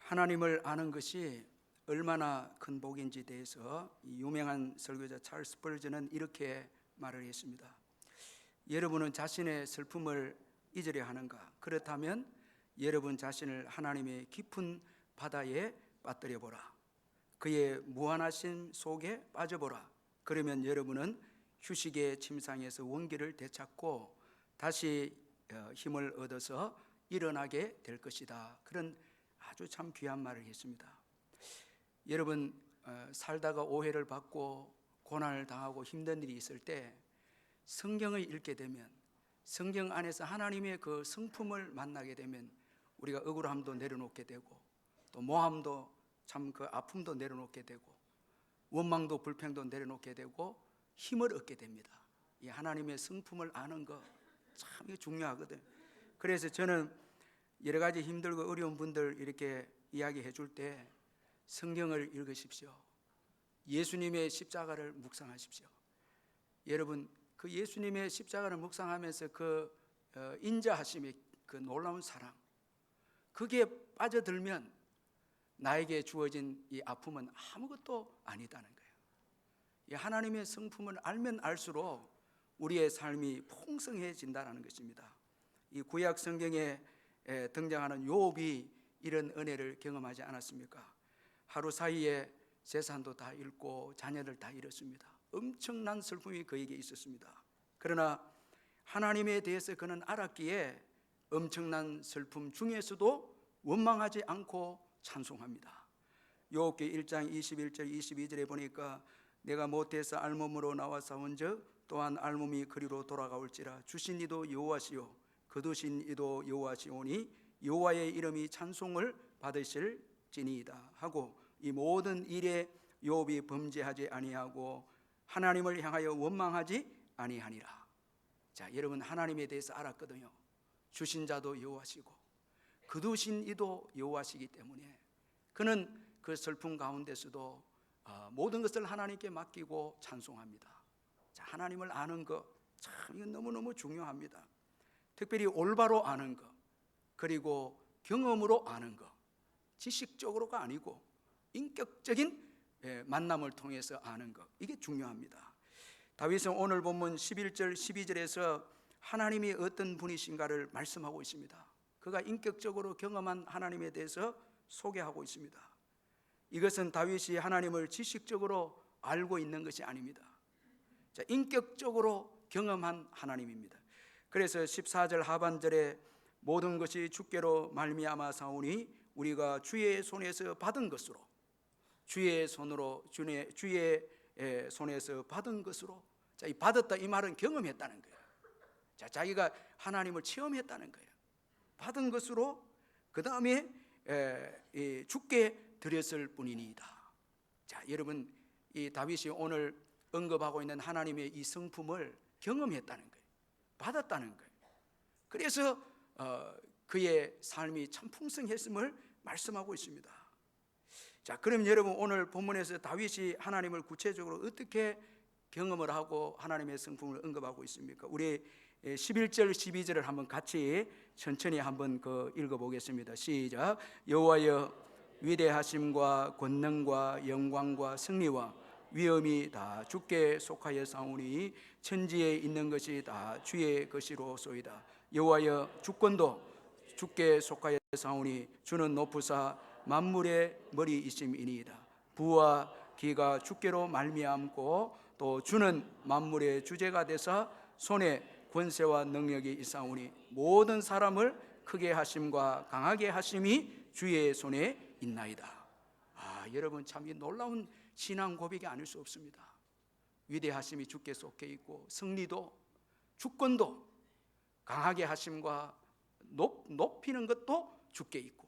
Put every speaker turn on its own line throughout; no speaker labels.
하나님을 아는 것이 얼마나 큰 복인지 대해서 이 유명한 설교자 찰스 스펄전은 이렇게 말을 했습니다. 여러분은 자신의 슬픔을 잊으려 하는가? 그렇다면 여러분 자신을 하나님의 깊은 바다에 빠뜨려 보라. 그의 무한하심 속에 빠져보라. 그러면 여러분은 휴식의 침상에서 원기를 되찾고 다시 힘을 얻어서 일어나게 될 것이다. 그런 아주 참 귀한 말을 했습니다. 여러분 살다가 오해를 받고 고난을 당하고 힘든 일이 있을 때 성경을 읽게 되면, 성경 안에서 하나님의 그 성품을 만나게 되면 우리가 억울함도 내려놓게 되고, 또 모함도 참 그 아픔도 내려놓게 되고, 원망도 불평도 내려놓게 되고 힘을 얻게 됩니다. 이 하나님의 성품을 아는 거 참 중요하거든요. 그래서 저는 여러 가지 힘들고 어려운 분들 이렇게 이야기해 줄 때 성경을 읽으십시오. 예수님의 십자가를 묵상하십시오. 여러분 그 예수님의 십자가를 묵상하면서 그 인자하심의 그 놀라운 사랑, 그게 빠져들면 나에게 주어진 이 아픔은 아무것도 아니다는 거예요. 이 하나님의 성품을 알면 알수록 우리의 삶이 풍성해진다는 것입니다. 이 구약 성경에 등장하는 욥이 이런 은혜를 경험하지 않았습니까? 하루 사이에 재산도 다 잃고 자녀를 다 잃었습니다. 엄청난 슬픔이 그에게 있었습니다. 그러나 하나님에 대해서 그는 알았기에 엄청난 슬픔 중에서도 원망하지 않고 찬송합니다. 욥기 1장 21절 22절에 보니까 내가 못해서 알몸으로 나와 싸운즉 또한 알몸이 그리로 돌아가올지라 주신 이도 여호와시요 거두신 이도 여호와시오니 여호와의 이름이 찬송을 받으실지니이다 하고, 이 모든 일에 욥이 범죄하지 아니하고 하나님을 향하여 원망하지 아니하니라. 자, 여러분 하나님에 대해서 알았거든요. 주신 자도 여호와시고 거두신 이도 여호와시기 때문에 그는 그 슬픔 가운데서도 모든 것을 하나님께 맡기고 찬송합니다. 자, 하나님을 아는 것 참 이건 너무너무 중요합니다. 특별히 올바로 아는 것, 그리고 경험으로 아는 것, 지식적으로가 아니고 인격적인 만남을 통해서 아는 것, 이게 중요합니다. 다윗은 오늘 본문 11절 12절에서 하나님이 어떤 분이신가를 말씀하고 있습니다. 그가 인격적으로 경험한 하나님에 대해서 소개하고 있습니다. 이것은 다윗이 하나님을 지식적으로 알고 있는 것이 아닙니다. 자, 인격적으로 경험한 하나님입니다. 그래서 14절 하반절에 모든 것이 주께로 말미암아 사오니 우리가 주의 손에서 받은 것으로, 주의 손에서 받은 것으로. 자, 이 받았다 이 말은 경험했다는 거예요. 자, 자기가 하나님을 체험했다는 거예요. 받은 것으로 그 다음에 주께 드렸을 뿐이니이다. 자, 여러분 이 다윗이 오늘 언급하고 있는 하나님의 이 성품을 경험했다는 거예요. 받았다는 거예요. 그래서 그의 삶이 참 풍성했음을 말씀하고 있습니다. 자, 그럼 여러분 오늘 본문에서 다윗이 하나님을 구체적으로 어떻게 경험을 하고 하나님의 성품을 언급하고 있습니까? 우리 11절 12절을 한번 같이 천천히 한번 읽어보겠습니다. 시작. 여호와여 위대하심과 권능과 영광과 승리와 위엄이 다 주께 속하여 사오니 천지에 있는 것이 다 주의 것이로소이다. 여호와여 주권도 주께 속하여 사오니 주는 높으사 만물의 머리이심이니이다. 부와 기가 주께로 말미암고 또 주는 만물의 주제가 되사 손에 권세와 능력이 있사오니 모든 사람을 크게 하심과 강하게 하심이 주의 손에 있나이다. 여러분 참 이 놀라운 신앙 고백이 아닐 수 없습니다. 위대하심이 주께 속해 있고 승리도 주권도 강하게 하심과 높이는 것도 주께 있고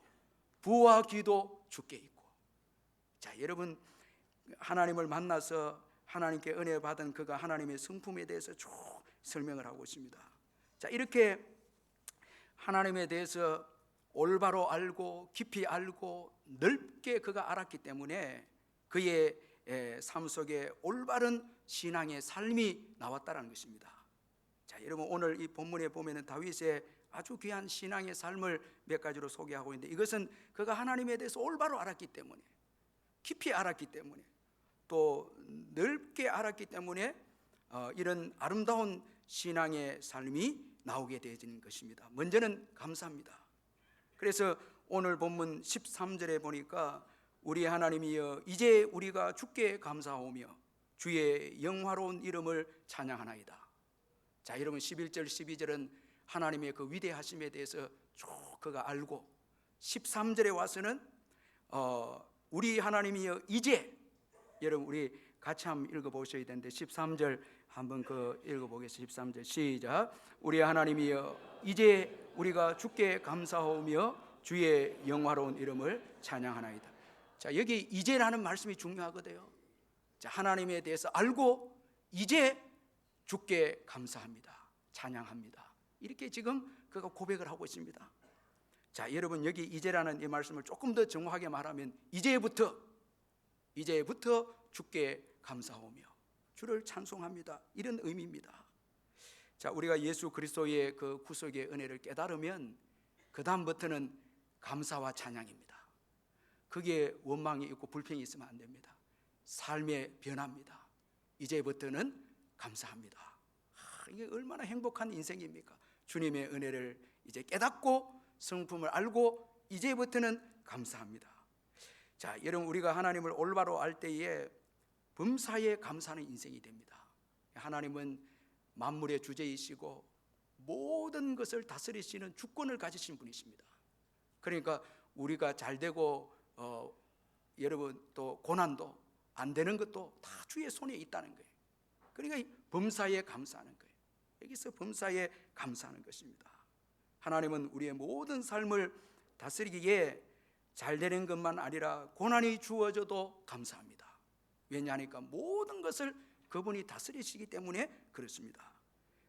부와 귀도 주께 있고. 자, 여러분 하나님을 만나서 하나님께 은혜 받은 그가 하나님의 성품에 대해서 쭉 설명을 하고 있습니다. 자, 이렇게 하나님에 대해서 올바로 알고 깊이 알고 넓게 그가 알았기 때문에 그의 삶 속에 올바른 신앙의 삶이 나왔다는 것입니다. 자, 여러분 오늘 이 본문에 보면은 다윗의 아주 귀한 신앙의 삶을 몇 가지로 소개하고 있는데, 이것은 그가 하나님에 대해서 올바로 알았기 때문에, 깊이 알았기 때문에, 또 넓게 알았기 때문에 이런 아름다운 신앙의 삶이 나오게 되어지는 것입니다. 먼저는 감사합니다. 그래서 오늘 본문 13절에 보니까 우리 하나님이여 이제 우리가 주께 감사하오며 주의 영화로운 이름을 찬양하나이다. 자, 여러분 11절 12절은 하나님의 그 위대하심에 대해서 쭉 그가 알고, 13절에 와서는 우리 하나님이여 이제, 여러분 우리 같이 한번 읽어보셔야 되는데 13절 한번 그 읽어보겠습니다. 13절 시작. 우리 하나님이여 이제 우리가 주께 감사하오며 주의 영화로운 이름을 찬양하나이다. 자, 여기 이제라는 말씀이 중요하거든요. 자, 하나님에 대해서 알고 이제 주께 감사합니다, 찬양합니다, 이렇게 지금 그가 고백을 하고 있습니다. 자, 여러분 여기 이제라는 이 말씀을 조금 더 정확하게 말하면 이제부터 주께 감사하오며 주를 찬송합니다, 이런 의미입니다. 자, 우리가 예수 그리스도의 그 구속의 은혜를 깨달으면 그 다음부터는 감사와 찬양입니다. 그게 원망이 있고 불평이 있으면 안 됩니다. 삶의 변화입니다. 이제부터는 감사합니다. 이게 얼마나 행복한 인생입니까? 주님의 은혜를 이제 깨닫고 성품을 알고 이제부터는 감사합니다. 자, 여러분 우리가 하나님을 올바로 알 때에 범사에 감사하는 인생이 됩니다. 하나님은 만물의 주제이시고 모든 것을 다스리시는 주권을 가지신 분이십니다. 그러니까 우리가 잘 되고 여러분 또 고난도 안 되는 것도 다 주의 손에 있다는 거예요. 그러니까 범사에 감사하는 거예요. 여기서 범사에 감사하는 것입니다. 하나님은 우리의 모든 삶을 다스리기에 잘 되는 것만 아니라 고난이 주어져도 감사합니다. 왜냐하니까 모든 것을 그분이 다스리시기 때문에 그렇습니다.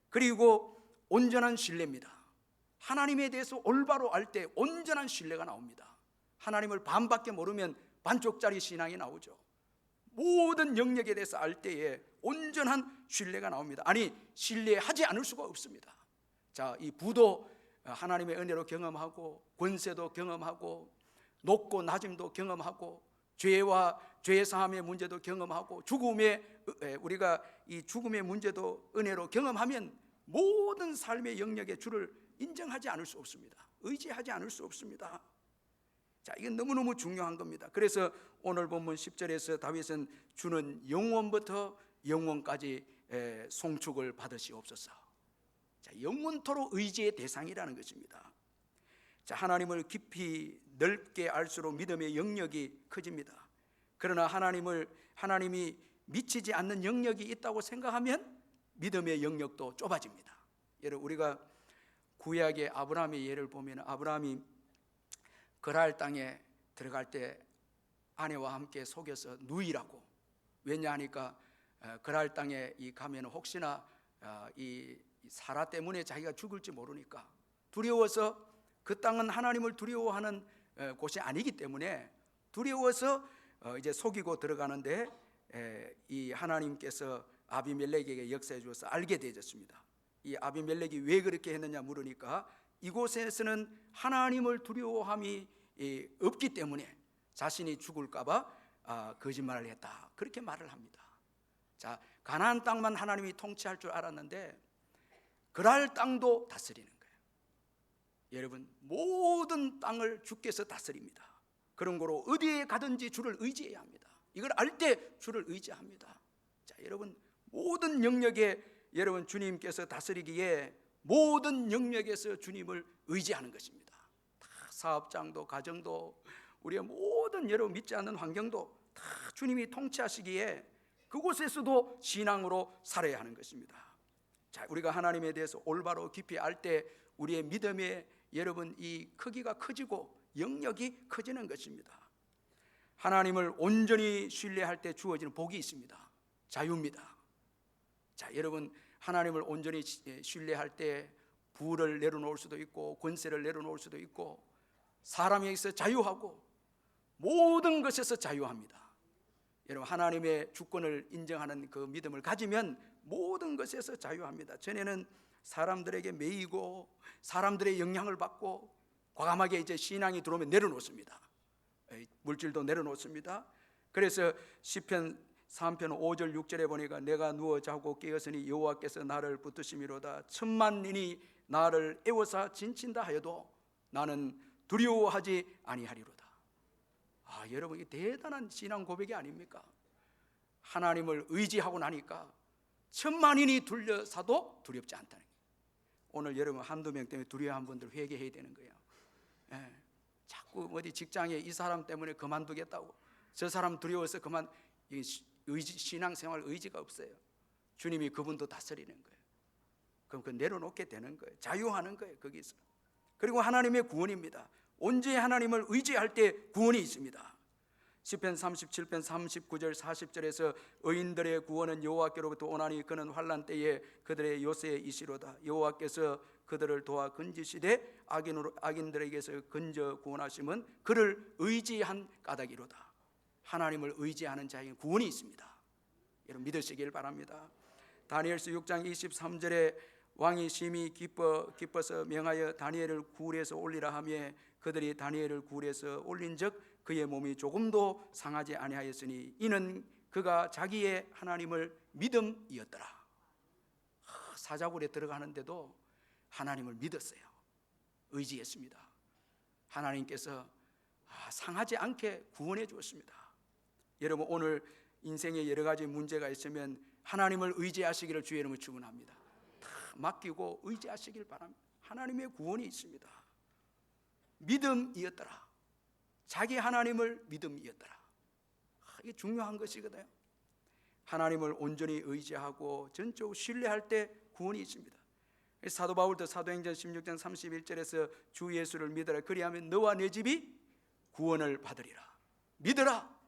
그리고 온전한 신뢰입니다. 하나님에 대해서 올바로 알 때 온전한 신뢰가 나옵니다. 하나님을 반밖에 모르면 반쪽짜리 신앙이 나오죠. 모든 영역에 대해서 알 때에 온전한 신뢰가 나옵니다. 아니, 신뢰하지 않을 수가 없습니다. 자, 이 부도 하나님의 은혜로 경험하고 권세도 경험하고 높고 낮음도 경험하고 죄와 죄 사함의 문제도 경험하고 우리가 이 죽음의 문제도 은혜로 경험하면 모든 삶의 영역에 주를 인정하지 않을 수 없습니다. 의지하지 않을 수 없습니다. 자, 이건 너무너무 중요한 겁니다. 그래서 오늘 본문 10절에서 다윗은 주는 영원부터 영원까지 송축을 받으시옵소서. 자, 영원토록 의지의 대상이라는 것입니다. 자, 하나님을 깊이 넓게 알수록 믿음의 영역이 커집니다. 그러나 하나님이 미치지 않는 영역이 있다고 생각하면 믿음의 영역도 좁아집니다. 여러분 우리가 구약의 아브라함의 예를 보면 아브라함이 그랄 땅에 들어갈 때 아내와 함께 속여서 누이라고, 왜냐하니까 그랄 땅에 가면 혹시나 이 사라 때문에 자기가 죽을지 모르니까 두려워서, 그 땅은 하나님을 두려워하는 곳이 아니기 때문에 두려워서 이제 속이고 들어가는데 이 하나님께서 아비멜렉에게 역사해 주어서 알게 되어졌습니다. 이 아비멜렉이 왜 그렇게 했느냐 물으니까 이곳에서는 하나님을 두려워함이 없기 때문에 자신이 죽을까 봐 거짓말을 했다, 그렇게 말을 합니다. 자, 가나안 땅만 하나님이 통치할 줄 알았는데 그랄 땅도 다스리는 거예요. 여러분 모든 땅을 주께서 다스립니다. 그런 거로 어디에 가든지 주를 의지해야 합니다. 이걸 알 때 주를 의지합니다. 자, 여러분 모든 영역에 여러분 주님께서 다스리기에 모든 영역에서 주님을 의지하는 것입니다. 다 사업장도 가정도 우리의 모든 여러분 믿지 않는 환경도 다 주님이 통치하시기에 그곳에서도 신앙으로 살아야 하는 것입니다. 자, 우리가 하나님에 대해서 올바로 깊이 알 때 우리의 믿음의 여러분 이 크기가 커지고 영역이 커지는 것입니다. 하나님을 온전히 신뢰할 때 주어지는 복이 있습니다. 자유입니다. 자, 여러분 하나님을 온전히 신뢰할 때 부를 내려놓을 수도 있고 권세를 내려놓을 수도 있고 사람에게서 자유하고 모든 것에서 자유합니다. 여러분 하나님의 주권을 인정하는 그 믿음을 가지면 모든 것에서 자유합니다. 전에는 사람들에게 매이고 사람들의 영향을 받고 과감하게 이제 신앙이 들어오면 내려놓습니다. 물질도 내려놓습니다. 그래서 시편 3편 5절 6절에 보니까 내가 누워 자고 깨었으니 여호와께서 나를 붙드심이로다. 천만인이 나를 애워싸 진친다 하여도 나는 두려워하지 아니하리로다. 여러분, 이 대단한 신앙 고백이 아닙니까? 하나님을 의지하고 나니까 천만인이 둘러싸도 두렵지 않다는 거예요. 오늘 여러분 한두 명 때문에 두려워한 분들 회개해야 되는 거예요. 자꾸 어디 직장에 이 사람 때문에 그만두겠다고, 저 사람 두려워서 그만, 신앙생활 의지가 없어요. 주님이 그분도 다스리는 거예요. 그럼 그 내려놓게 되는 거예요. 자유하는 거예요, 거기서. 그리고 하나님의 구원입니다. 온전히 하나님을 의지할 때 구원이 있습니다. 시편 37편 39절 40절에서 의인들의 구원은 여호와께로부터 오나니 그는 환난 때에 그들의 요새이시로다. 여호와께서 그들을 도와 건지시되 악인들에게서 건져 구원하심은 그를 의지한 까닭이로다. 하나님을 의지하는 자에게 구원이 있습니다. 여러분 믿으시길 바랍니다. 다니엘서 6장 23절에 왕이 심히 기뻐서 명하여 다니엘을 굴에서 올리라 하며 그들이 다니엘을 굴에서 올린즉 그의 몸이 조금도 상하지 아니하였으니 이는 그가 자기의 하나님을 믿음이었더라. 사자굴에 들어가는데도 하나님을 믿었어요. 의지했습니다. 하나님께서 상하지 않게 구원해 주었습니다. 여러분 오늘 인생에 여러 가지 문제가 있으면 하나님을 의지하시기를 주의 이름으로 축원합니다. 다 맡기고 의지하시길 바랍니다. 하나님의 구원이 있습니다. 믿음이었더라. 자기 하나님을 믿음이었더라. 이게 중요한 것이거든요. 하나님을 온전히 의지하고 전적으로 신뢰할 때 구원이 있습니다. 사도 바울도 사도행전 16장 31절에서 주 예수를 믿어라. 그리하면 너와 내 집이 구원을 받으리라. 믿어라.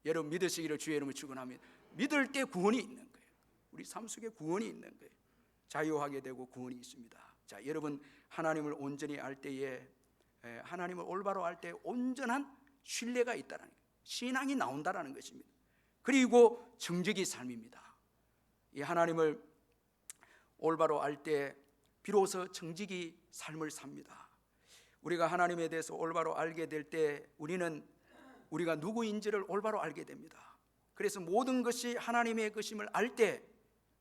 여러분 믿으시기를 주의 이름으로 축원합니다. 믿을 때 구원이 있는 거예요. 우리 삶 속에 구원이 있는 거예요. 자유하게 되고 구원이 있습니다. 자, 여러분 하나님을 온전히 알 때에, 하나님을 올바로 알 때 온전한 신뢰가 있다는 거예요. 신앙이 나온다는 것입니다. 그리고 정직이 삶입니다. 이 하나님을 올바로 알 때 비로소 정직이 삶을 삽니다. 우리가 하나님에 대해서 올바로 알게 될 때 우리가 누구인지를 올바로 알게 됩니다. 그래서 모든 것이 하나님의 것임을 알 때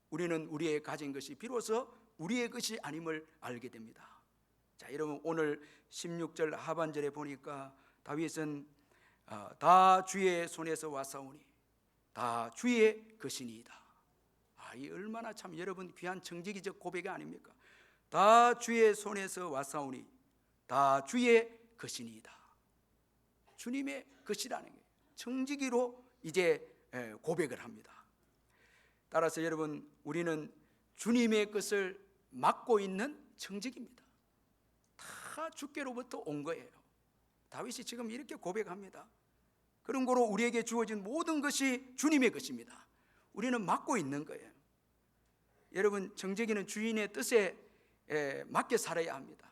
우리는 우리의 가진 것이 비로소 우리의 것이 아님을 알게 됩니다. 자, 여러분 오늘 16절 하반절에 보니까 다윗은 다 주의 손에서 왔사오니 다 주의 것이니이다. 이 얼마나 참 여러분 귀한 정직이적 고백이 아닙니까? 다 주의 손에서 왔사오니 다 주의 것이니이다. 주님의 것이라는 게 정직이로 이제 고백을 합니다. 따라서 여러분 우리는 주님의 것을 맡고 있는 정직입니다. 다 주께로부터 온 거예요. 다윗이 지금 이렇게 고백합니다. 그런 거로 우리에게 주어진 모든 것이 주님의 것입니다. 우리는 맡고 있는 거예요. 여러분 정직이는 주인의 뜻에 맞게 살아야 합니다.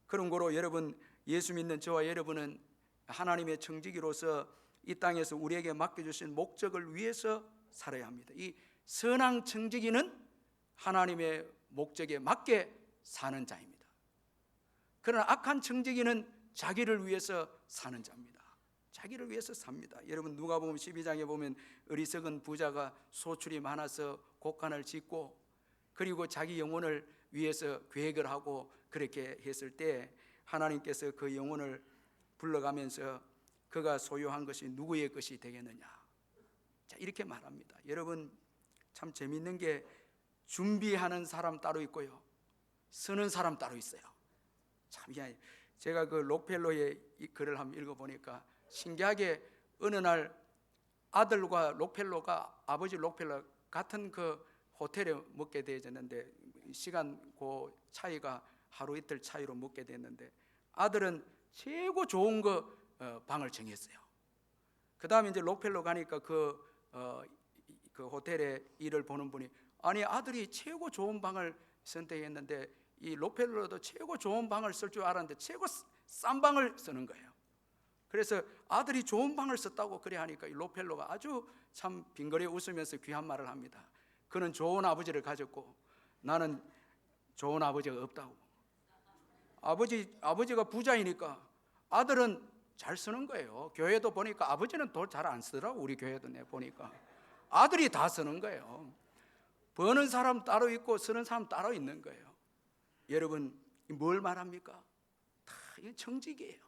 그런 거로 여러분 예수 믿는 저와 여러분은 하나님의 정직이로서 이 땅에서 우리에게 맡겨주신 목적을 위해서 살아야 합니다. 이 선한 정직이는 하나님의 목적에 맞게 사는 자입니다. 그러나 악한 정직이는 자기를 위해서 사는 자입니다. 자기를 위해서 삽니다. 여러분 누가복음 12장에 보면 어리석은 부자가 소출이 많아서 곡간을 짓고 그리고 자기 영혼을 위해서 계획을 하고 그렇게 했을 때 하나님께서 그 영혼을 불러가면서 그가 소유한 것이 누구의 것이 되겠느냐. 자, 이렇게 말합니다. 여러분 참 재밌는 게 준비하는 사람 따로 있고요, 쓰는 사람 따로 있어요. 참 제가 그 록펠러의 이 글을 한번 읽어보니까 신기하게 어느 날 아들과 록펠러가 아버지 록펠러 같은 그 호텔에 묵게 되어졌는데 시간 그 차이가 하루 이틀 차이로 묵게 됐는데 아들은 최고 좋은 거 방을 정했어요. 그 다음에 이제 록펠러 가니까 그 호텔에 일을 보는 분이 아니 아들이 최고 좋은 방을 선택했는데 이 록펠러도 최고 좋은 방을 쓸 줄 알았는데 최고 싼 방을 쓰는 거예요. 그래서 아들이 좋은 방을 썼다고 그래 하니까 이 록펠러가 아주 참 빙그레 웃으면서 귀한 말을 합니다. 그는 좋은 아버지를 가졌고 나는 좋은 아버지가 없다고. 아버지가 부자이니까 아들은 잘 쓰는 거예요. 교회도 보니까 아버지는 돈 잘 안 쓰더라고. 우리 교회도 내 보니까 아들이 다 쓰는 거예요. 버는 사람 따로 있고 쓰는 사람 따로 있는 거예요. 여러분, 뭘 말합니까? 다 이건 청직이에요.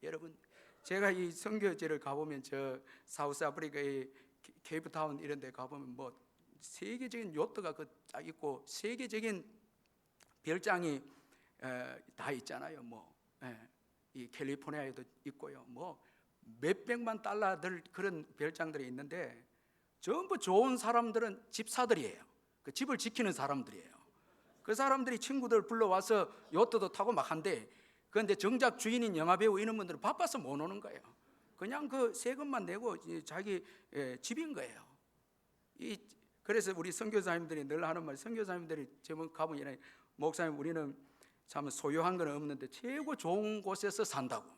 여러분, 제가 이 선교지를 가보면 저 사우스 아프리카의 케이프타운 이런 데 가보면 뭐 세계적인 요트가 딱 있고 세계적인 별장이 다 있잖아요. 이 캘리포니아에도 있고요. 뭐 몇백만 달러들 그런 별장들이 있는데 전부 좋은 사람들은 집사들이에요. 그 집을 지키는 사람들이에요. 그 사람들이 친구들 불러와서 요트도 타고 막 한대. 그런데 정작 주인인 영화배우 이런 분들은 바빠서 못 오는 거예요. 그냥 그 세금만 내고 자기 집인 거예요. 그래서 우리 선교사님들이 늘 하는 말, 선교사님들이 제목 가보면 목사님 우리는 참 소유한 건 없는데 최고 좋은 곳에서 산다고.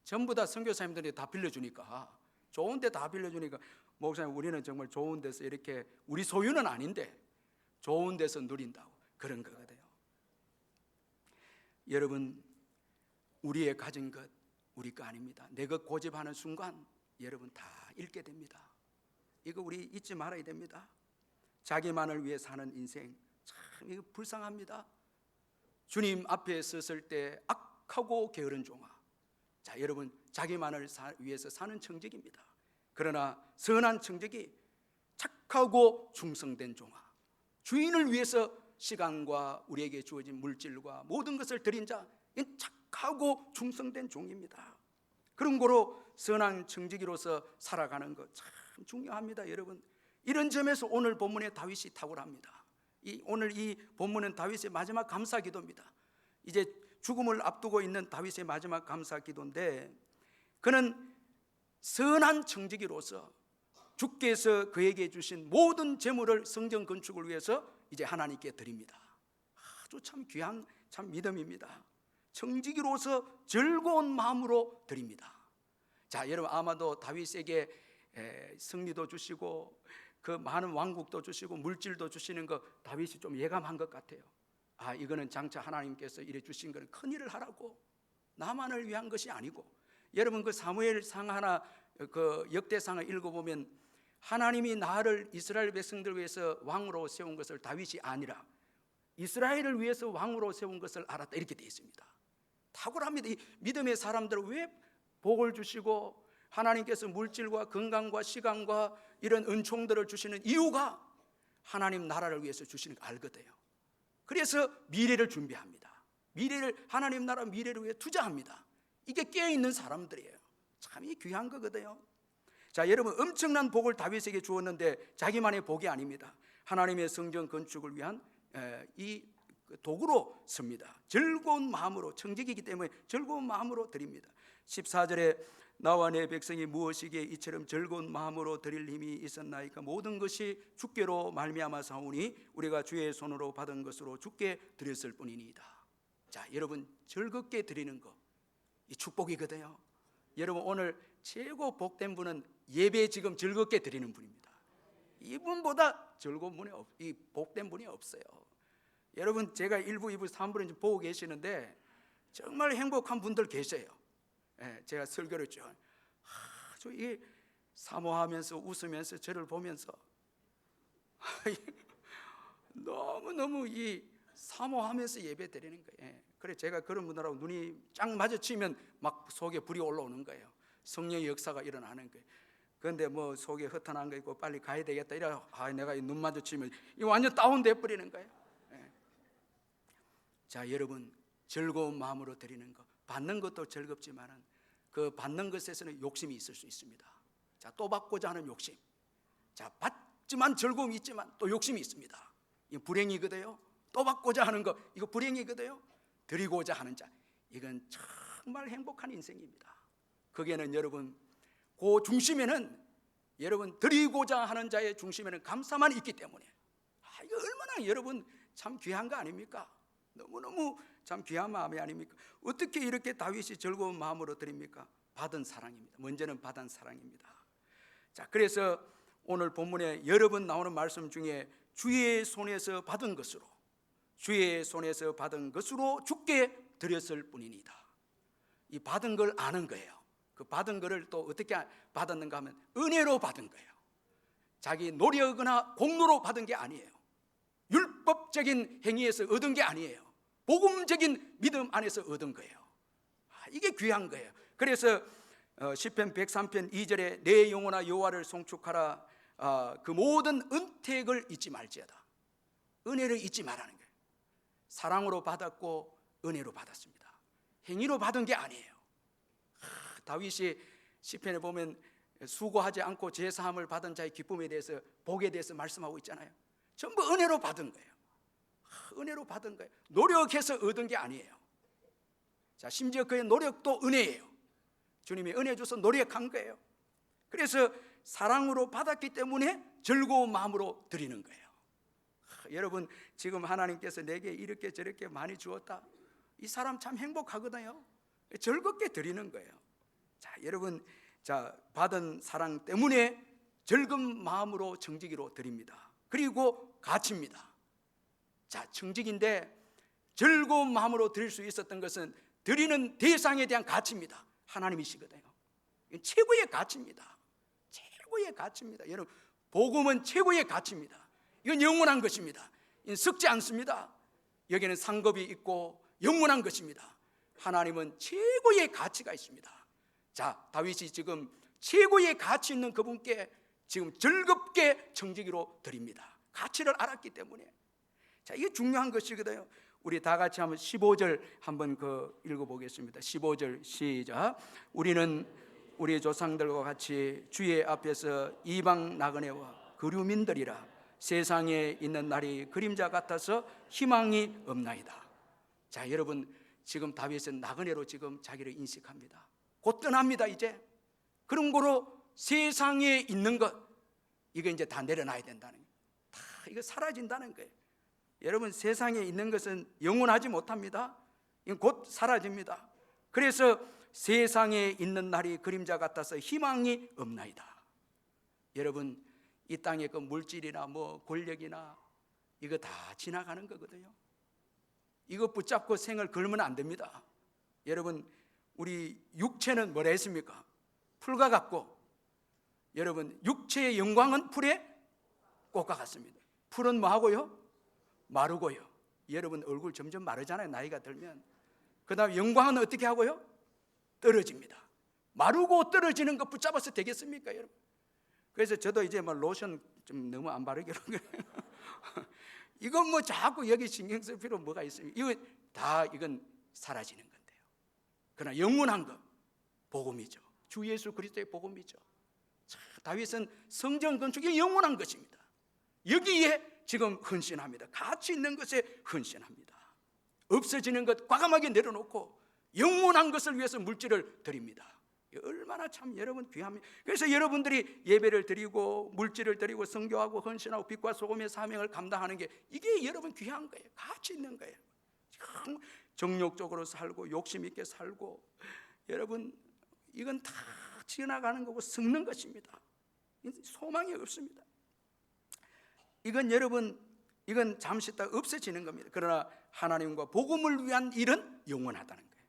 전부 다 선교사님들이 다 빌려주니까, 좋은 데 다 빌려주니까 목사님 우리는 정말 좋은 데서 이렇게, 우리 소유는 아닌데 좋은 데서 누린다고 그런 거거든요. 여러분, 우리의 가진 것 우리 거 아닙니다. 내 것 고집하는 순간 여러분 다 잃게 됩니다. 이거 우리 잊지 말아야 됩니다. 자기만을 위해 사는 인생 참 이거 불쌍합니다. 주님 앞에 섰을 때 악하고 게으른 종아. 자, 여러분, 자기만을 위해서 사는 청직입니다. 그러나 선한 청직이 착하고 충성된 종아, 주인을 위해서 시간과 우리에게 주어진 물질과 모든 것을 드린 자, 착하고 충성된 종입니다. 그런 거로 선한 청지기로서 살아가는 것 참 중요합니다. 여러분, 이런 점에서 오늘 본문의 다윗이 탁월합니다. 오늘 이 본문은 다윗의 마지막 감사 기도입니다. 이제 죽음을 앞두고 있는 다윗의 마지막 감사 기도인데, 그는 선한 청지기로서 주께서 그에게 주신 모든 재물을 성전 건축을 위해서 이제 하나님께 드립니다. 아주 참 귀한 참 믿음입니다. 청지기로서 즐거운 마음으로 드립니다. 자, 여러분, 아마도 다윗에게 승리도 주시고 그 많은 왕국도 주시고 물질도 주시는 거 다윗이 좀 예감한 것 같아요. 아, 이거는 장차 하나님께서 이래 주신 거는 큰 일을 하라고, 나만을 위한 것이 아니고. 여러분, 그 사무엘상 하나, 그 역대상을 읽어보면 하나님이 나를 이스라엘 백성들 위해서 왕으로 세운 것을 다윗이 아니라 이스라엘을 위해서 왕으로 세운 것을 알았다, 이렇게 되어 있습니다. 탁월합니다. 이 믿음의 사람들을 왜 복을 주시고 하나님께서 물질과 건강과 시간과 이런 은총들을 주시는 이유가 하나님 나라를 위해서 주시는 거 알거든요. 그래서 미래를 준비합니다. 미래를, 하나님 나라 미래를 위해 투자합니다. 이게 깨어있는 사람들이에요. 참 이 귀한 거거든요. 자, 여러분, 엄청난 복을 다윗에게 주었는데 자기만의 복이 아닙니다. 하나님의 성전 건축을 위한 이 도구로 씁니다. 즐거운 마음으로, 청직이기 때문에 즐거운 마음으로 드립니다. 14절에 나와 내 백성이 무엇이기에 이처럼 즐거운 마음으로 드릴 힘이 있었나이까. 모든 것이 주께로 말미암아 사오니 우리가 주의 손으로 받은 것으로 주께 드렸을 뿐이니이다. 자, 여러분, 즐겁게 드리는 거 이 축복이거든요. 여러분, 오늘 최고 복된 분은 예배 지금 즐겁게 드리는 분입니다. 이분보다 즐거운 분이 이 복된 분이 없어요. 여러분, 제가 1부, 2부, 3부를 보고 계시는데 정말 행복한 분들 계세요. 제가 설교를 쭉 아주 사모하면서 웃으면서 저를 보면서 너무너무 사모하면서 예배 드리는 거예요. 그래, 제가 그런 분들하고 눈이 쫙 마주치면 막 속에 불이 올라오는 거예요. 성령의 역사가 일어나는 거예요. 그런데 뭐 속에 허탄한 거 있고 빨리 가야 되겠다 이래, 내가 눈 마주치면 이 완전 다운돼 버리는 거예요. 자, 여러분, 즐거운 마음으로 드리는 것, 받는 것도 즐겁지만은 그 받는 것에서는 욕심이 있을 수 있습니다. 자, 또 받고자 하는 욕심. 자, 받지만 즐거움이 있지만 또 욕심이 있습니다. 이 불행이거든요. 또 받고자 하는 거, 이거 불행이거든요. 드리고자 하는 자, 이건 정말 행복한 인생입니다. 거기에는 여러분, 그 중심에는 여러분 드리고자 하는 자의 중심에는 감사만 있기 때문에 이거 얼마나 여러분 참 귀한 거 아닙니까? 너무너무 참 귀한 마음이 아닙니까? 어떻게 이렇게 다윗이 즐거운 마음으로 드립니까? 받은 사랑입니다. 먼저는 받은 사랑입니다. 자, 그래서 오늘 본문에 여러 번 나오는 말씀 중에 주의 손에서 받은 것으로, 주의 손에서 받은 것으로 주께 드렸을 뿐이니이다. 이 받은 걸 아는 거예요. 그 받은 거를 또 어떻게 받았는가 하면 은혜로 받은 거예요. 자기 노력이나 공로로 받은 게 아니에요. 율법적인 행위에서 얻은 게 아니에요. 복음적인 믿음 안에서 얻은 거예요. 이게 귀한 거예요. 그래서 시편 103편 2절에 내 영혼아 여호와를 송축하라. 그 모든 은택을 잊지 말지어다. 은혜를 잊지 말라는 거예요. 사랑으로 받았고 은혜로 받았습니다. 행위로 받은 게 아니에요. 다윗이 시편에 보면 수고하지 않고 제사함을 받은 자의 기쁨에 대해서, 복에 대해서 말씀하고 있잖아요. 전부 은혜로 받은 거예요. 은혜로 받은 거예요. 노력해서 얻은 게 아니에요. 자, 심지어 그의 노력도 은혜예요. 주님이 은혜 줘서 노력한 거예요. 그래서 사랑으로 받았기 때문에 즐거운 마음으로 드리는 거예요. 여러분, 지금 하나님께서 내게 이렇게 저렇게 많이 주었다. 이 사람 참 행복하거든요. 즐겁게 드리는 거예요. 자, 여러분, 자, 받은 사랑 때문에 즐거운 마음으로 청지기로 드립니다. 그리고 가치입니다. 자, 청지기인데 즐거운 마음으로 드릴 수 있었던 것은 드리는 대상에 대한 가치입니다. 하나님이시거든요. 이건 최고의 가치입니다. 최고의 가치입니다. 여러분, 복음은 최고의 가치입니다. 이건 영원한 것입니다. 이건 썩지 않습니다. 여기는 상급이 있고 영원한 것입니다. 하나님은 최고의 가치가 있습니다. 자, 다윗이 지금 최고의 가치 있는 그분께 지금 즐겁게 청지기로 드립니다. 가치를 알았기 때문에. 자, 이게 중요한 것이거든요. 우리 다 같이 한번 15절 한번 읽어보겠습니다. 15절 시작. 우리는 우리 조상들과 같이 주의 앞에서 이방 나그네와 거류민들이라. 세상에 있는 날이 그림자 같아서 희망이 없나이다. 자, 여러분, 지금 다윗은 나그네로 지금 자기를 인식합니다. 곧 떠납니다. 이제 그런 거로 세상에 있는 것, 이거 이제 다 내려놔야 된다는 거예요. 다 이거 사라진다는 거예요. 여러분, 세상에 있는 것은 영원하지 못합니다. 이건 곧 사라집니다. 그래서 세상에 있는 날이 그림자 같아서 희망이 없나이다. 여러분, 이 땅의 그 물질이나 뭐 권력이나 이거 다 지나가는 거거든요. 이거 붙잡고 생을 걸면 안 됩니다. 여러분, 우리 육체는 뭐라 했습니까? 풀과 같고, 여러분, 육체의 영광은 풀의 꽃과 같습니다. 풀은 뭐 하고요? 마르고요. 여러분, 얼굴 점점 마르잖아요, 나이가 들면. 그 다음 영광은 어떻게 하고요? 떨어집니다. 마르고 떨어지는 거 붙잡아서 되겠습니까, 여러분? 그래서 저도 이제 뭐 로션 좀 너무 안 바르기로 이건 뭐 자꾸 여기 신경 쓸 필요 뭐가 있습니까? 이건 사라지는 건데요. 그러나 영원한 것, 복음이죠. 주 예수 그리스도의 복음이죠. 자, 다윗은 성전 건축이 영원한 것입니다. 여기에 지금 헌신합니다. 가치 있는 것에 헌신합니다. 없어지는 것 과감하게 내려놓고 영원한 것을 위해서 물질을 드립니다. 얼마나 참 여러분 귀합니다. 그래서 여러분들이 예배를 드리고 물질을 드리고 선교하고 헌신하고 빛과 소금의 사명을 감당하는 게 이게 여러분 귀한 거예요. 가치 있는 거예요. 정욕적으로 살고 욕심 있게 살고, 여러분, 이건 다 지나가는 거고 썩는 것입니다. 소망이 없습니다. 이건 여러분, 이건 잠시 있다가 없어지는 겁니다. 그러나 하나님과 복음을 위한 일은 영원하다는 거예요.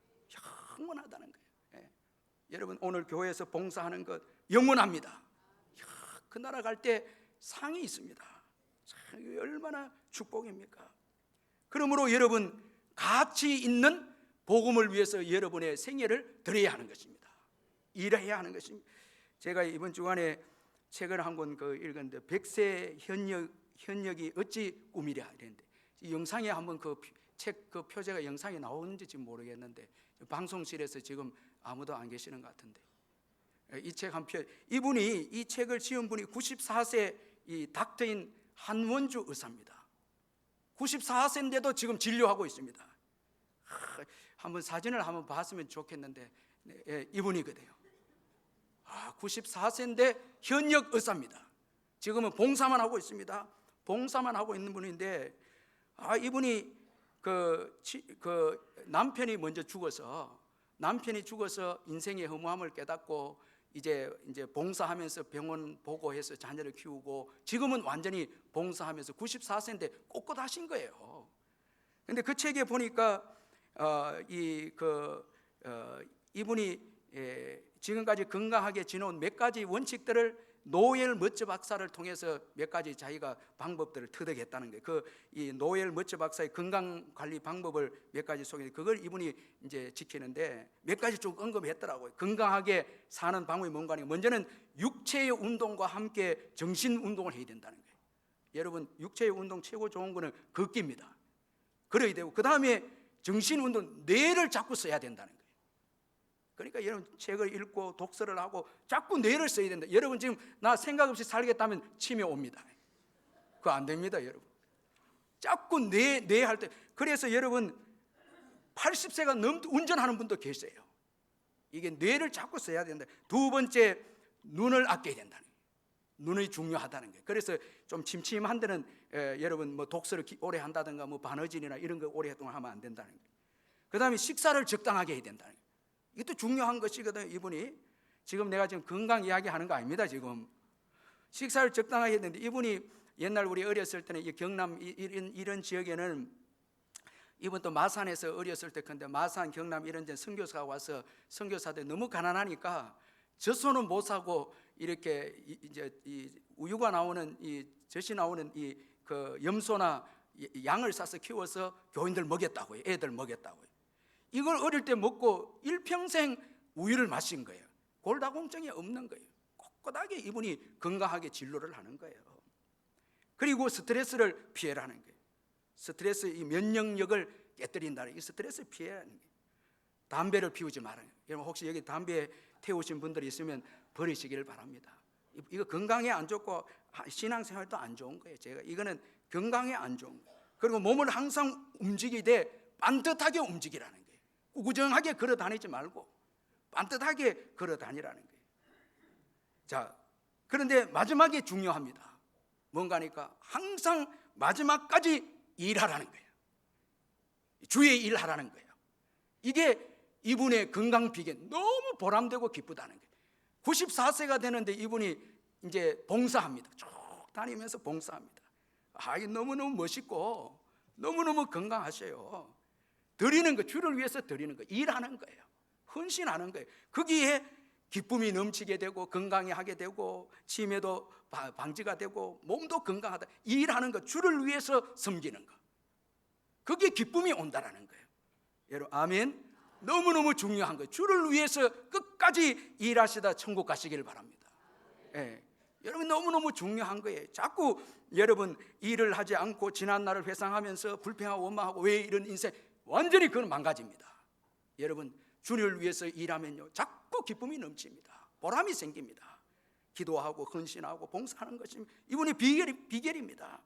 영원하다는 거예요. 예. 여러분, 오늘 교회에서 봉사하는 것 영원합니다. 그 나라 갈 때 상이 있습니다. 참, 얼마나 축복입니까? 그러므로 여러분, 가치 있는 복음을 위해서 여러분의 생애를 드려야 하는 것입니다. 일해야 하는 것입니다. 제가 이번 주간에 책을 한 권 읽었는데, 백세 현역이 어찌 꿈이랴 이랬는데, 영상에 한번 그 책 그 표제가 영상에 나오는지 지금 모르겠는데 방송실에서 지금 아무도 안 계시는 것 같은데, 이 책 한 편, 이분이 이 책을 지은 분이 94세 이 닥터인 한원주 의사입니다. 94세인데도 지금 진료하고 있습니다. 한번 사진을 한번 봤으면 좋겠는데, 네, 이분이거든요. 94세인데 현역 의사입니다. 지금은 봉사만 하고 있습니다. 봉사만 하고 있는 분인데, 이분이 그 남편이 먼저 죽어서 인생의 허무함을 깨닫고 이제 봉사하면서 병원 보고해서 자녀를 키우고, 지금은 완전히 봉사하면서 94세인데 꼿꼿하신 거예요. 근데 그 책에 보니까 이분이 지금까지 건강하게 지내온 몇 가지 원칙들을 노엘 머처 박사를 통해서 몇 가지 자기가 방법들을 터득했다는 거예요. 이 노엘 머처 박사의 건강 관리 방법을 몇 가지 소개해, 그걸 이분이 이제 지키는데 몇 가지 좀 언급했더라고요. 건강하게 사는 방법이 뭔가 하니까, 먼저는 육체의 운동과 함께 정신 운동을 해야 된다는 거예요. 여러분, 육체의 운동 최고 좋은 거는 걷기입니다. 걸어야 되고, 그 다음에 정신 운동, 뇌를 자꾸 써야 된다는 거예요. 그러니까 여러분, 책을 읽고 독서를 하고 자꾸 뇌를 써야 된다. 여러분, 지금 나 생각 없이 살겠다면 치매 옵니다. 그거 안 됩니다, 여러분. 자꾸 뇌 할 때. 그래서 여러분, 80세가 넘도 운전하는 분도 계세요. 이게 뇌를 자꾸 써야 된다. 두 번째, 눈을 아껴야 된다는 거예요. 눈이 중요하다는 거예요. 그래서 좀 침침한 데는 여러분 뭐 독서를 오래 한다든가 뭐 바느질이나 이런 거 오랫동안 하면 안 된다는 거예요. 그 다음에 식사를 적당하게 해야 된다는 거예요. 이것도 중요한 것이거든요. 이분이 지금 내가 지금 건강 이야기 하는 거 아닙니다. 지금 식사를 적당하게 해야 되는데, 이분이 옛날 우리 어렸을 때는 이 경남 이런 지역에는, 이분 또 마산에서 어렸을 때, 근데 마산 경남 이런 데 선교사가 와서, 선교사들 너무 가난하니까 젖소는 못 사고 이렇게 이제 이 우유가 나오는 이 젖이 나오는 이 그 염소나 양을 사서 키워서 교인들 먹였다고요. 애들 먹였다고요. 이걸 어릴 때 먹고 일평생 우유를 마신 거예요. 골다공증이 없는 거예요. 꼿꼿하게 이분이 건강하게 진료를 하는 거예요. 그리고 스트레스를 피해라는 거예요. 스트레스, 이 면역력을 깨뜨린다는, 이 스트레스 피해라는 거예요. 담배를 피우지 말아요. 여러분, 혹시 여기 담배 태우신 분들이 있으면 버리시기를 바랍니다. 이거 건강에 안 좋고 신앙생활도 안 좋은 거예요. 이거는 건강에 안 좋은 거예요. 그리고 몸을 항상 움직이되 반듯하게 움직이라는 거예요. 꾸꾸정하게 걸어 다니지 말고 반듯하게 걸어 다니라는 거예요. 자, 그런데 마지막에 중요합니다. 뭔가 하니까 항상 마지막까지 일하라는 거예요. 주의 일하라는 거예요. 이게 이분의 건강 비결, 너무 보람되고 기쁘다는 거예요. 94세가 되는데 이분이 이제 봉사합니다. 쭉 다니면서 봉사합니다. 이게 너무너무 멋있고 너무너무 건강하셔요. 드리는 거, 주를 위해서 드리는 거, 일하는 거예요. 헌신하는 거예요. 거기에 기쁨이 넘치게 되고 건강히 하게 되고 치매도 방지가 되고 몸도 건강하다. 일하는 거, 주를 위해서 섬기는 거, 그게 기쁨이 온다라는 거예요. 여러분, 아멘. 너무너무 중요한 거예요. 주를 위해서 끝까지 일하시다 천국 가시기를 바랍니다. 여러분, 너무너무 중요한 거예요. 자꾸 여러분 일을 하지 않고 지난날을 회상하면서 불평하고 원망하고 왜 이런 인생, 완전히 그건 망가집니다. 여러분, 주를 위해서 일하면요 자꾸 기쁨이 넘칩니다. 보람이 생깁니다. 기도하고 헌신하고 봉사하는 것이 이분의 비결입니다.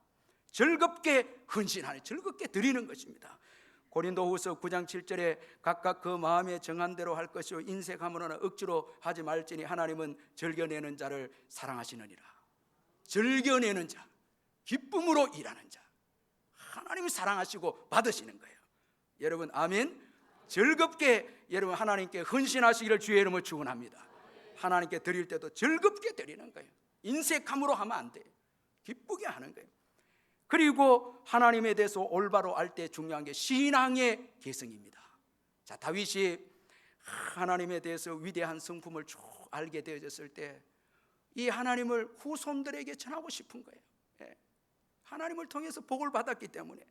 즐겁게 헌신하는, 즐겁게 드리는 것입니다. 고린도후서 9장 7절에 각각 그 마음에 정한 대로 할 것이요 인색함으로나 억지로 하지 말지니 하나님은 즐겨내는 자를 사랑하시느니라. 즐겨내는 자, 기쁨으로 일하는 자, 하나님이 사랑하시고 받으시는 거예요. 여러분, 아멘. 즐겁게 여러분 하나님께 헌신하시기를 주의 이름으로 축원합니다. 하나님께 드릴 때도 즐겁게 드리는 거예요. 인색함으로 하면 안 돼요. 기쁘게 하는 거예요. 그리고 하나님에 대해서 올바로 알 때 중요한 게 신앙의 계승입니다. 자, 다윗이 하나님에 대해서 위대한 성품을 쭉 알게 되어졌을 때 이 하나님을 후손들에게 전하고 싶은 거예요. 하나님을 통해서 복을 받았기 때문에,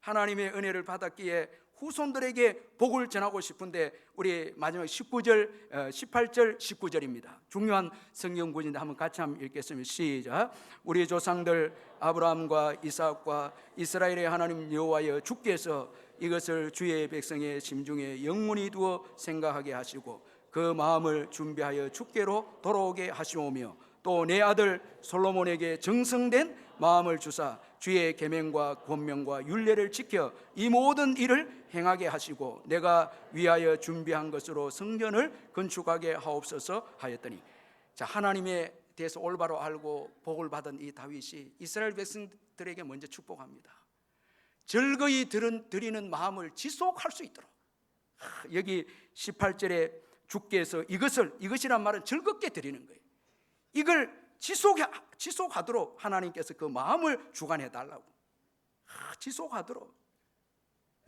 하나님의 은혜를 받았기에 후손들에게 복을 전하고 싶은데, 우리 마지막 18절 19절입니다. 중요한 성경 구절인데 한번 같이 한번 읽겠습니다. 시작. 우리 조상들 아브라함과 이삭과 이스라엘의 하나님 여호와여 주께서 이것을 주의 백성의 심중에 영원히 두어 생각하게 하시고 그 마음을 준비하여 주께로 돌아오게 하시오며 또 내 아들 솔로몬에게 정성된 마음을 주사 주의 계명과 권명과 율례를 지켜 이 모든 일을 행하게 하시고 내가 위하여 준비한 것으로 성전을 건축하게 하옵소서 하였더니, 자, 하나님에 대해서 올바로 알고 복을 받은 이 다윗이 이스라엘 백성들에게 먼저 축복합니다. 즐거이 드리는 마음을 지속할 수 있도록. 여기 18절에 주께서 이것이란 말은 즐겁게 드리는 거예요. 이걸 지속하도록 하나님께서 그 마음을 주관해 달라고. 지속하도록.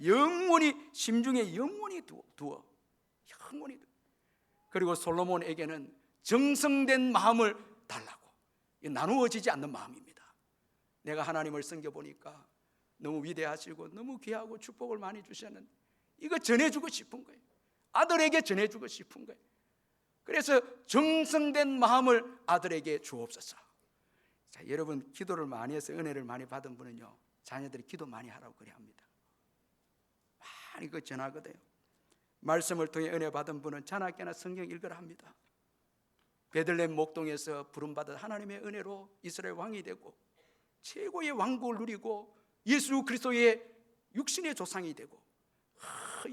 영원히 심중에 영원히 두어. 영원히. 그리고 솔로몬에게는 정성된 마음을 달라고. 나누어지지 않는 마음입니다. 내가 하나님을 섬겨보니까 너무 위대하시고 너무 귀하고 축복을 많이 주셨는데 이거 전해주고 싶은 거예요. 아들에게 전해주고 싶은 거예요. 그래서 정성된 마음을 아들에게 주옵소서. 자, 여러분 기도를 많이 해서 은혜를 많이 받은 분은요, 자녀들이 기도 많이 하라고 그래 합니다. 많이 그 전하거든요. 말씀을 통해 은혜 받은 분은 자나깨나 성경 읽으라 합니다. 베들레헴 목동에서 부름받은 하나님의 은혜로 이스라엘 왕이 되고 최고의 왕국을 누리고 예수 그리스도의 육신의 조상이 되고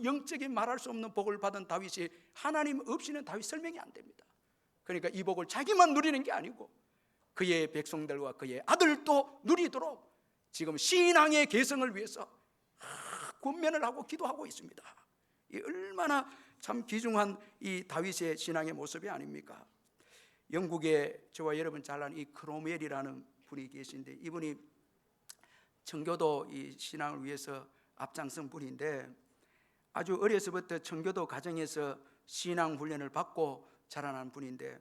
영적인 말할 수 없는 복을 받은 다윗이 하나님 없이는 다윗 설명이 안 됩니다. 그러니까 이 복을 자기만 누리는 게 아니고 그의 백성들과 그의 아들도 누리도록 지금 신앙의 개성을 위해서 권면을 하고 기도하고 있습니다. 이 얼마나 참 귀중한 이 다윗의 신앙의 모습이 아닙니까? 영국에 저와 여러분 잘 아는 이 크로멜이라는 분이 계신데, 이분이 청교도 이 신앙을 위해서 앞장선 분인데, 아주 어려서부터 청교도 가정에서 신앙 훈련을 받고 자라난 분인데,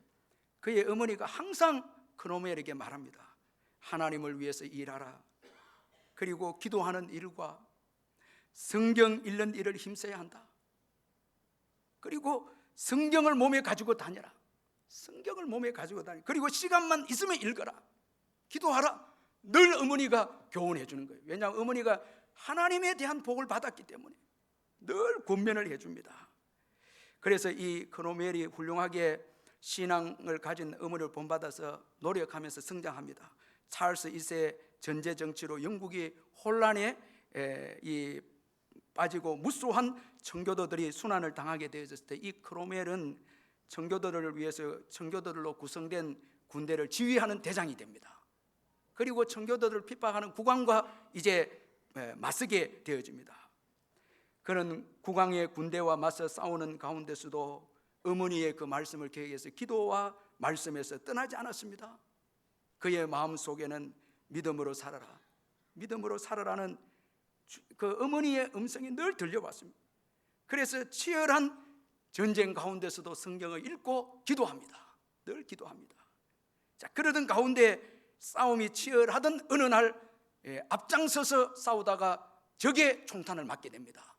그의 어머니가 항상 크로멜에게 말합니다. 하나님을 위해서 일하라. 그리고 기도하는 일과 성경 읽는 일을 힘써야 한다. 그리고 성경을 몸에 가지고 다녀라. 성경을 몸에 가지고 다니. 그리고 시간만 있으면 읽어라. 기도하라. 늘 어머니가 교훈해 주는 거예요. 왜냐하면 어머니가 하나님에 대한 복을 받았기 때문에 늘 권면을 해줍니다. 그래서 이 크로멜이 훌륭하게 신앙을 가진 어머니를 본받아서 노력하면서 성장합니다. 찰스 2세 전제 정치로 영국이 혼란에 빠지고 무수한 청교도들이 순환을 당하게 되었을 때 이 크로멜은 청교도들을 위해서 청교도들로 구성된 군대를 지휘하는 대장이 됩니다. 그리고 청교도들을 핍박하는 국왕과 이제 맞서게 되어집니다. 그는 국왕의 군대와 맞서 싸우는 가운데서도 어머니의 그 말씀을 기억해서 기도와 말씀에서 떠나지 않았습니다. 그의 마음 속에는 믿음으로 살아라, 믿음으로 살아라는 그 어머니의 음성이 늘 들려왔습니다. 그래서 치열한 전쟁 가운데서도 성경을 읽고 기도합니다. 늘 기도합니다. 자, 그러던 가운데 싸움이 치열하던 어느 날 앞장서서 싸우다가 적의 총탄을 맞게 됩니다.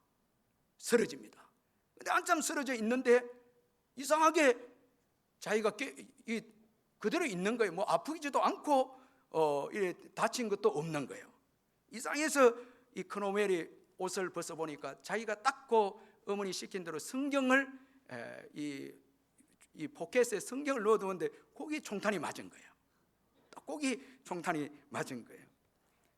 쓰러집니다. 근데 한참 쓰러져 있는데 이상하게 자기가 그대로 있는 거예요. 뭐 아프지도 않고 다친 것도 없는 거예요. 이상해서 이 크로멜이 옷을 벗어보니까 자기가 닦고 어머니 시킨 대로 성경을 이 포켓에 성경을 넣어두는데 거기 총탄이 맞은 거예요. 거기 총탄이 맞은 거예요.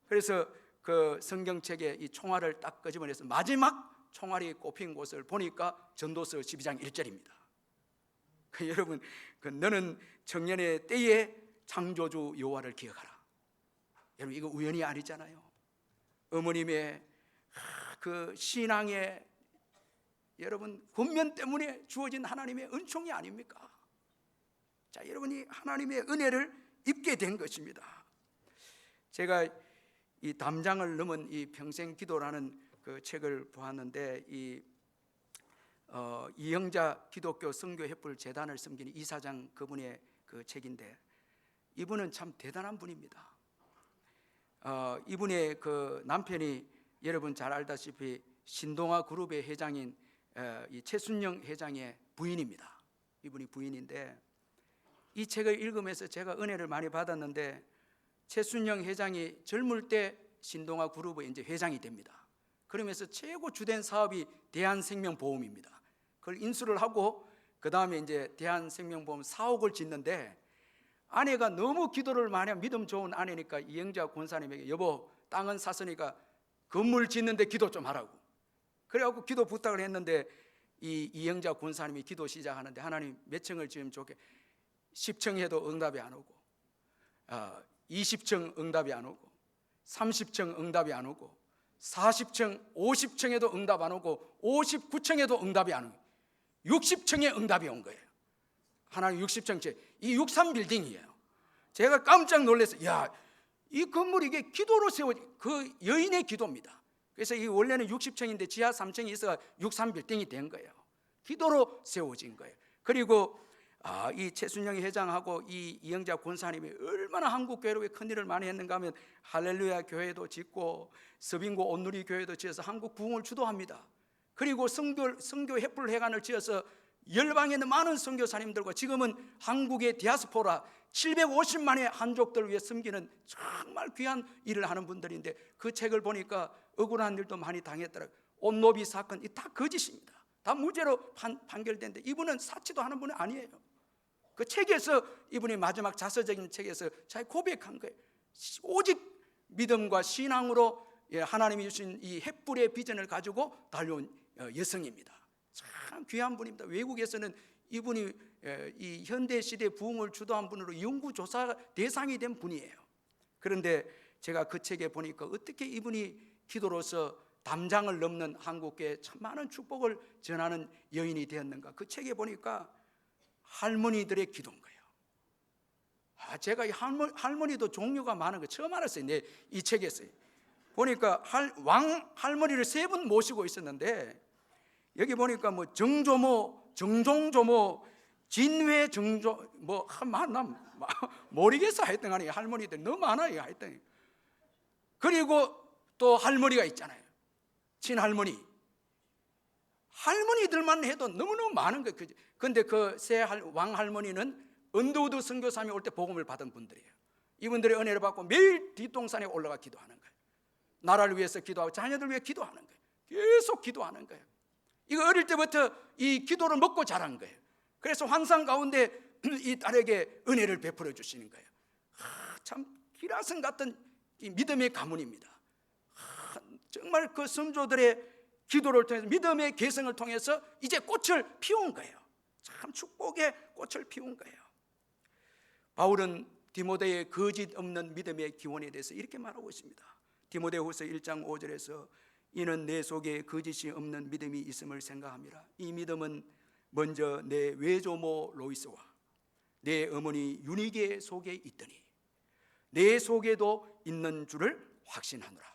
그래서 그 성경책에 이 총알을 딱 끄집어내서 마지막 총알이 꼽힌 곳을 보니까 전도서 12장 1절입니다. 여러분, 너는 청년의 때에 창조주 여호와를 기억하라. 여러분, 이거 우연이 아니잖아요. 어머님의 그 신앙의 여러분 권면 때문에 주어진 하나님의 은총이 아닙니까? 자, 여러분이 하나님의 은혜를 입게 된 것입니다. 제가 이 담장을 넘은 이 평생 기도라는 그 책을 보았는데, 이영자 기독교 선교 횃불 재단을 섬기는 이사장 그분의 그 책인데, 이분은 참 대단한 분입니다. 이분의 그 남편이 여러분 잘 알다시피 신동아 그룹의 회장인 이 최순영 회장의 부인입니다. 이분이 부인인데, 이 책을 읽으면서 제가 은혜를 많이 받았는데, 최순영 회장이 젊을 때 신동아 그룹의 이제 회장이 됩니다. 그러면서 최고 주된 사업이 대한생명보험입니다. 그걸 인수를 하고 그 다음에 이제 대한생명보험 4억을 짓는데, 아내가 너무 기도를 많이 하면 믿음 좋은 아내니까 이영자 권사님에게 여보, 땅은 샀으니까 건물 짓는데 기도 좀 하라고. 그래갖고 기도 부탁을 했는데, 이 이영자 권사님이 기도 시작하는데, 하나님 몇 층을 지으면 좋게, 10층 해도 응답이 안 오고, 20층 응답이 안 오고, 30층 응답이 안 오고, 40층 50층에도 응답 안 오고, 59층에도 응답이 안 오고, 60층에 응답이 온 거예요. 하나님 60층째, 이 63빌딩이에요. 제가 깜짝 놀랐어요. 야, 이 건물이 이게 기도로 세워진 그 여인의 기도입니다. 그래서 이 원래는 60층인데 지하 3층이 있어 63빌딩이 된 거예요. 기도로 세워진 거예요. 그리고 이 최순영 회장하고 이 이영자 권사님이 얼마나 한국 교회로 큰 일을 많이 했는가 하면 할렐루야 교회도 짓고 서빙고 온누리 교회도 지어서 한국 부흥을 주도합니다. 그리고 선교 횃불 회관을 지어서 열방에 있는 많은 선교사님들과 지금은 한국의 디아스포라 750만의 한족들 위해 섬기는 정말 귀한 일을 하는 분들인데, 그 책을 보니까 억울한 일도 많이 당했더라고요. 온노비 사건, 이 다 거짓입니다. 다 무죄로 판결된데 이분은 사치도 하는 분은 아니에요. 그 책에서 이분이 마지막 자서적인 책에서 잘 고백한 거예요. 오직 믿음과 신앙으로 하나님이 주신 이 횃불의 비전을 가지고 달려온 여성입니다. 참 귀한 분입니다. 외국에서는 이분이 이 현대 시대 부흥을 주도한 분으로 연구조사 대상이 된 분이에요. 그런데 제가 그 책에 보니까 어떻게 이분이 기도로서 담장을 넘는 한국교회에 참 많은 축복을 전하는 여인이 되었는가. 그 책에 보니까 할머니들의 기도인 거예요. 제가 이 할머니도 종류가 많은 거 처음 알았어요. 이 책에서 보니까 왕 할머니를 3분 모시고 있었는데, 여기 보니까 뭐 정조모, 정종조모, 진회 정조, 난 모르겠어. 하여튼 간에 할머니들 너무 많아요. 하여튼. 그리고 또 할머니가 있잖아요. 친할머니. 할머니들만 해도 너무너무 많은 거예요. 그런데 그 새 왕할머니는 언더우드 선교사님이 올 때 복음을 받은 분들이에요. 이분들의 은혜를 받고 매일 뒷동산에 올라가 기도하는 거예요. 나라를 위해서 기도하고 자녀들 위해 기도하는 거예요. 계속 기도하는 거예요. 이거 어릴 때부터 이 기도를 먹고 자란 거예요. 그래서 환상 가운데 이 딸에게 은혜를 베풀어 주시는 거예요. 참 기라성 같은 이 믿음의 가문입니다. 정말 그 선조들의 기도를 통해서, 믿음의 개성을 통해서 이제 꽃을 피운 거예요. 참 축복의 꽃을 피운 거예요. 바울은 디모데의 거짓 없는 믿음의 기원에 대해서 이렇게 말하고 있습니다. 디모데후서 1장 5절에서 이는 내 속에 거짓이 없는 믿음이 있음을 생각합니다. 이 믿음은 먼저 내 외조모 로이스와 내 어머니 유니게 속에 있더니 내 속에도 있는 줄을 확신하노라.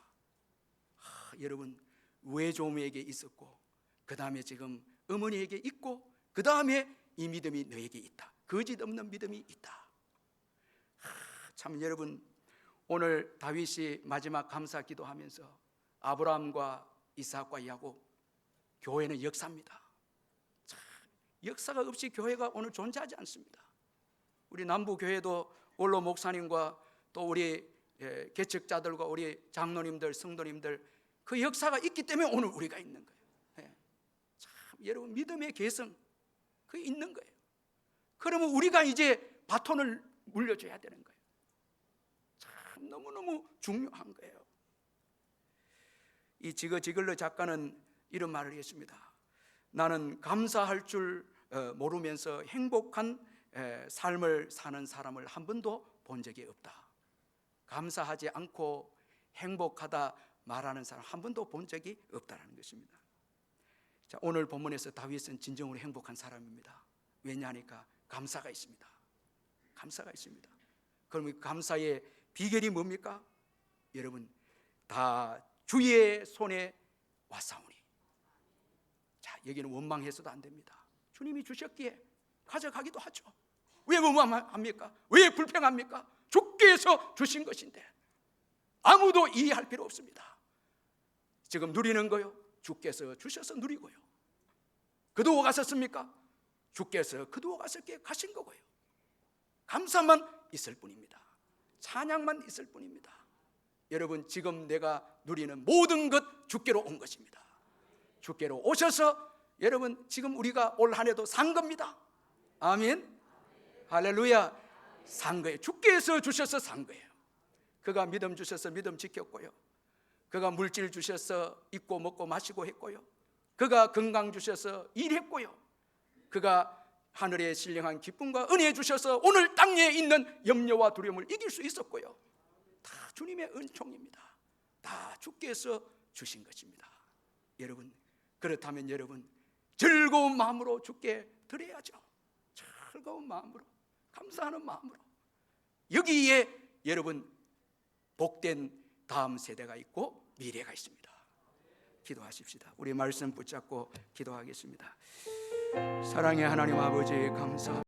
여러분, 외조모에게 있었고 그 다음에 지금 어머니에게 있고 그 다음에 이 믿음이 너에게 있다. 거짓 없는 믿음이 있다. 참 여러분, 오늘 다윗이 마지막 감사 기도하면서 아브라함과 이삭과 야곱, 교회는 역사입니다. 참, 역사가 없이 교회가 오늘 존재하지 않습니다. 우리 남부교회도 원로 목사님과 또 우리 개척자들과 우리 장로님들, 성도님들, 그 역사가 있기 때문에 오늘 우리가 있는 거예요. 참 여러분, 믿음의 개성 그게 있는 거예요. 그러면 우리가 이제 바톤을 물려줘야 되는 거예요. 참 너무너무 중요한 거예요. 이 지글러 작가는 이런 말을 했습니다. 나는 감사할 줄 모르면서 행복한 삶을 사는 사람을 한 번도 본 적이 없다. 감사하지 않고 행복하다 말하는 사람 한 번도 본 적이 없다는 것입니다. 자, 오늘 본문에서 다윗은 진정으로 행복한 사람입니다. 왜냐하니까 감사가 있습니다. 감사가 있습니다. 그럼 이 감사의 비결이 뭡니까? 여러분, 다 주의 손에 왔사오니. 자, 여기는 원망해서도 안 됩니다. 주님이 주셨기에 가져가기도 하죠. 왜 원망합니까? 왜 불평합니까? 주께서 주신 것인데 아무도 이해할 필요 없습니다. 지금 누리는 거요, 주께서 주셔서 누리고요. 그두어 가셨습니까? 주께서 그두어 가신 거고요. 감사만 있을 뿐입니다. 찬양만 있을 뿐입니다. 여러분, 지금 내가 누리는 모든 것 주께로 온 것입니다. 주께로 오셔서 여러분, 지금 우리가 올 한 해도 산 겁니다. 아멘. 할렐루야. 산 거예요. 주께서 주셔서 산 거예요. 그가 믿음 주셔서 믿음 지켰고요. 그가 물질 주셔서 입고 먹고 마시고 했고요. 그가 건강 주셔서 일했고요. 그가 하늘에 신령한 기쁨과 은혜 주셔서 오늘 땅에 있는 염려와 두려움을 이길 수 있었고요. 다 주님의 은총입니다. 다 주께서 주신 것입니다. 여러분, 그렇다면 여러분, 즐거운 마음으로 주께 드려야죠. 즐거운 마음으로, 감사하는 마음으로. 여기에 여러분, 복된 다음 세대가 있고 미래가 있습니다. 기도하십시다. 우리 말씀 붙잡고 기도하겠습니다. 사랑의 하나님 아버지 감사합니다.